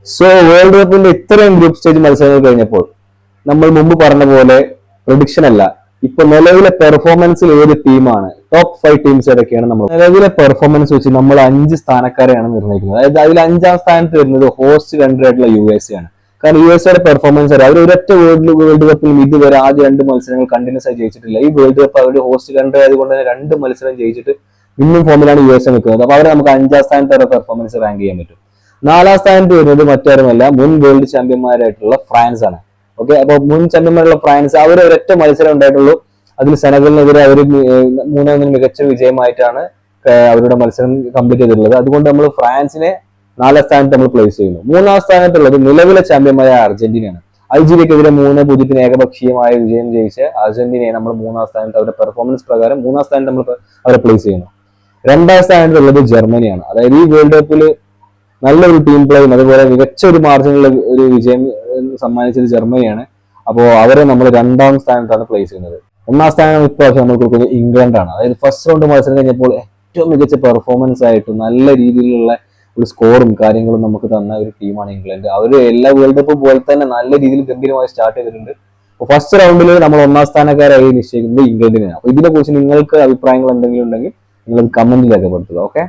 So world കപ്പിന്റെ ഇത്രയും group stage മത്സരങ്ങൾ കഴിഞ്ഞപ്പോൾ നമ്മൾ മുമ്പ് പറഞ്ഞ പോലെ പ്രഡിക്ഷൻ അല്ല, ഇപ്പൊ നിലവിലെ പെർഫോമൻസിൽ ഏത് ടീമാണ് ടോപ്പ് 5 ടീംസ് ഏതൊക്കെയാണ് നമ്മൾ നിലവിലെ പെർഫോമൻസ് വെച്ച് നമ്മൾ 5 സ്ഥാനക്കാരെയാണ് നിർണ്ണയിക്കുന്നത്. അതായത് അതിൽ 5ാം സ്ഥാനത്ത് വരുന്നത് ഹോസ്റ്റ് കൺട്രി ആയിട്ടുള്ള USA ആണ്. കാരണം USA പെർഫോമൻസ് അറിയാം, അവർ ഒരൊറ്റ വേൾഡ് കപ്പിലും ഇതുവരെ ആദ്യ 2 മത്സരങ്ങൾ കണ്ടിന്യൂസ് ആയി ജയിച്ചിട്ടില്ല. ഈ വേൾഡ് കപ്പ് അവർ ഹോസ്റ്റ് കൺട്രി ആയതുകൊണ്ട് തന്നെ 2 മത്സരം ജയിച്ചിട്ട് ഇന്നും ഫോമിലാണ് USA നിൽക്കുന്നത്. അപ്പൊ അവരെ നമുക്ക് 5ാം സ്ഥാനത്ത് അവരുടെ പെർഫോമൻസ് റാങ്ക് ചെയ്യാൻ പറ്റും. 4ാം സ്ഥാനത്ത് വരുന്നത് മറ്റാരുമല്ല, മുൻ വേൾഡ് ചാമ്പ്യന്മാരായിട്ടുള്ള ഫ്രാൻസ് ആണ്. ഓക്കെ, അപ്പൊ മുൻ ചാമ്പ്യന്മാരുള്ള ഫ്രാൻസ് അവർ ഒരൊറ്റ മത്സരം ഉണ്ടായിട്ടുള്ളൂ, അതിൽ സെനഗലിനെതിരെ അവർ 3-1 മികച്ച വിജയമായിട്ടാണ് അവരുടെ മത്സരം കംപ്ലീറ്റ് ചെയ്തിട്ടുള്ളത്. അതുകൊണ്ട് നമ്മൾ ഫ്രാൻസിനെ 4ാം സ്ഥാനത്ത് നമ്മൾ പ്ലേസ് ചെയ്യുന്നു. 3ാം സ്ഥാനത്തുള്ളത് നിലവിലെ ചാമ്പ്യന്മാരായ അർജന്റീനയാണ്. അൾജീരിയക്കെതിരെ 3-0 ഏകപക്ഷീയമായ വിജയം ജയിച്ച അർജന്റീനയെ നമ്മൾ 3ാം സ്ഥാനത്ത് അവരുടെ പെർഫോമൻസ് പ്രകാരം 3ാം സ്ഥാനത്ത് നമ്മൾ അവരെ പ്ലേസ് ചെയ്യുന്നു. 2ാം സ്ഥാനത്തുള്ളത് ജർമ്മനിയാണ്. അതായത് ഈ വേൾഡ് കപ്പിൽ നല്ലൊരു ടീം പ്ലേയും അതുപോലെ മികച്ച ഒരു മാർജിനുള്ള ഒരു വിജയം സമ്മാനിച്ചത് ജർമ്മനിയാണ്. അപ്പോൾ അവരെ നമ്മൾ 2ാം സ്ഥാനത്താണ് പ്ലേസ് ചെയ്യുന്നത്. 1ാം സ്ഥാനം ഇപ്രാവശ്യം നമ്മൾ കൊടുക്കുന്നത് ഇംഗ്ലണ്ടാണ്. അതായത് ഫസ്റ്റ് റൗണ്ട് മത്സരം കഴിഞ്ഞപ്പോൾ ഏറ്റവും മികച്ച പെർഫോമൻസ് ആയിട്ട് നല്ല രീതിയിലുള്ള ഒരു സ്കോറും കാര്യങ്ങളും നമുക്ക് തന്ന ഒരു ടീമാണ് ഇംഗ്ലണ്ട്. അവർ എല്ലാ വേൾഡ് കപ്പും പോലെ തന്നെ നല്ല രീതിയിൽ ഗംഭീരമായി സ്റ്റാർട്ട് ചെയ്തിട്ടുണ്ട്. അപ്പോൾ ഫസ്റ്റ് റൗണ്ടിൽ നമ്മൾ 1ാം സ്ഥാനക്കാരായി നിശ്ചയിക്കുന്നത് ഇംഗ്ലണ്ടിനെയാണ്. അപ്പോൾ ഇതിനെ കുറിച്ച് നിങ്ങൾക്ക് അഭിപ്രായങ്ങൾ എന്തെങ്കിലും ഉണ്ടെങ്കിൽ നിങ്ങൾ കമന്റിൽ രേഖപ്പെടുത്തുക. ഓക്കെ.